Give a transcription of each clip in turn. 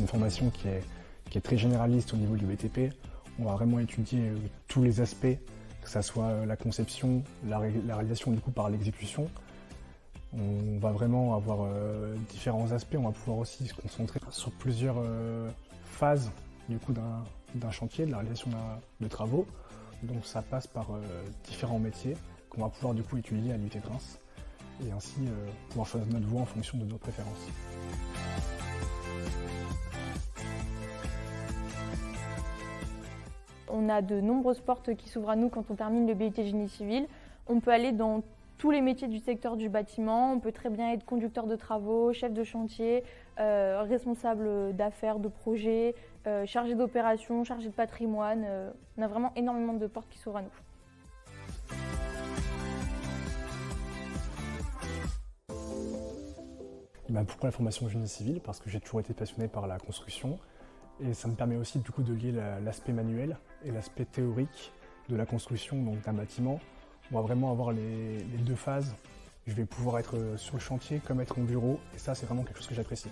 une formation qui est très généraliste au niveau du BTP. On va vraiment étudier tous les aspects, que ce soit la conception, la réalisation du coup par l'exécution. On va vraiment avoir différents aspects. On va pouvoir aussi se concentrer sur plusieurs phases du coup d'un chantier, de la réalisation de travaux. Donc ça passe par différents métiers qu'on va pouvoir du coup étudier à l'UT de Reims et ainsi pouvoir choisir notre voie en fonction de nos préférences. On a de nombreuses portes qui s'ouvrent à nous quand on termine le BUT Génie Civil. On peut aller dans tous les métiers du secteur du bâtiment. On peut très bien être conducteur de travaux, chef de chantier, responsable d'affaires, de projets, chargé d'opérations, chargé de patrimoine. On a vraiment énormément de portes qui s'ouvrent à nous. Pourquoi la formation génie civil? Parce que j'ai toujours été passionné par la construction et ça me permet aussi du coup de lier l'aspect manuel et l'aspect théorique de la construction d'un bâtiment. On va vraiment avoir les deux phases. Je vais pouvoir être sur le chantier comme être en bureau et ça c'est vraiment quelque chose que j'apprécie.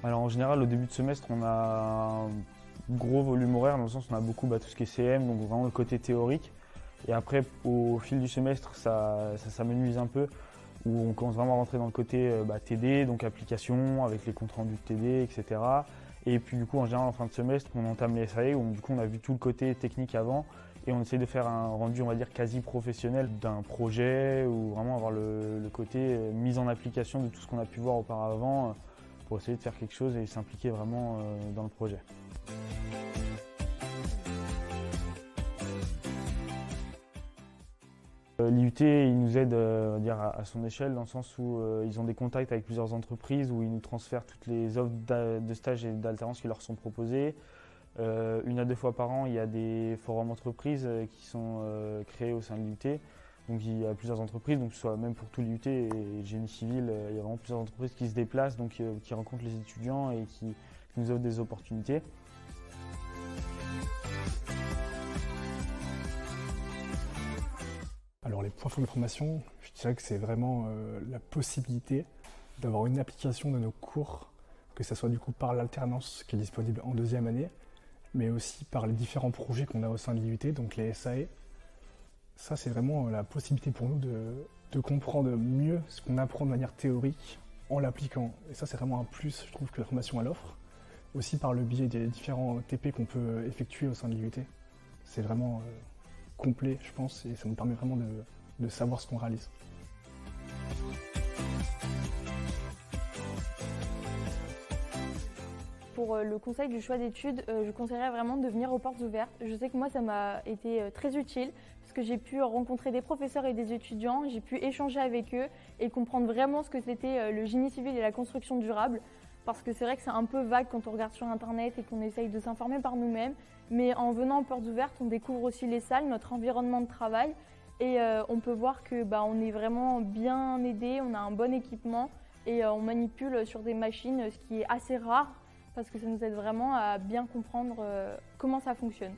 Alors en général au début de semestre on a un gros volume horaire dans le sens où on a beaucoup tout ce qui est CM, donc vraiment le côté théorique. Et après, au fil du semestre, ça s'amenuise un peu, où on commence vraiment à rentrer dans le côté TD, donc application, avec les comptes rendus de TD, etc. Et puis du coup, en général, en fin de semestre, on entame les SAE, où du coup, on a vu tout le côté technique avant, et on essaie de faire un rendu, on va dire, quasi professionnel d'un projet, ou vraiment avoir le côté mise en application de tout ce qu'on a pu voir auparavant, pour essayer de faire quelque chose et s'impliquer vraiment dans le projet. L'IUT, il nous aide à son échelle dans le sens où ils ont des contacts avec plusieurs entreprises où ils nous transfèrent toutes les offres de stage et d'alternance qui leur sont proposées. 1 à 2 fois par an, il y a des forums entreprises qui sont créés au sein de l'IUT. Donc il y a plusieurs entreprises, donc soit même pour tout l'IUT et génie civil, il y a vraiment plusieurs entreprises qui se déplacent, donc qui rencontrent les étudiants et qui nous offrent des opportunités. Alors les points forts de formation, je dirais que c'est vraiment la possibilité d'avoir une application de nos cours, que ce soit du coup par l'alternance qui est disponible en 2e année, mais aussi par les différents projets qu'on a au sein de l'IUT, donc les SAE. Ça c'est vraiment la possibilité pour nous de comprendre mieux ce qu'on apprend de manière théorique en l'appliquant. Et ça c'est vraiment un plus, je trouve, que la formation elle offre. Aussi par le biais des différents TP qu'on peut effectuer au sein de l'IUT. C'est vraiment complet, je pense, et ça nous permet vraiment de savoir ce qu'on réalise. Pour le conseil du choix d'études, je conseillerais vraiment de venir aux portes ouvertes. Je sais que moi, ça m'a été très utile parce que j'ai pu rencontrer des professeurs et des étudiants, j'ai pu échanger avec eux et comprendre vraiment ce que c'était le génie civil et la construction durable. Parce que c'est vrai que c'est un peu vague quand on regarde sur internet et qu'on essaye de s'informer par nous-mêmes. Mais en venant aux portes ouvertes, on découvre aussi les salles, notre environnement de travail. Et on peut voir que on est vraiment bien aidé, on a un bon équipement et on manipule sur des machines, ce qui est assez rare parce que ça nous aide vraiment à bien comprendre comment ça fonctionne.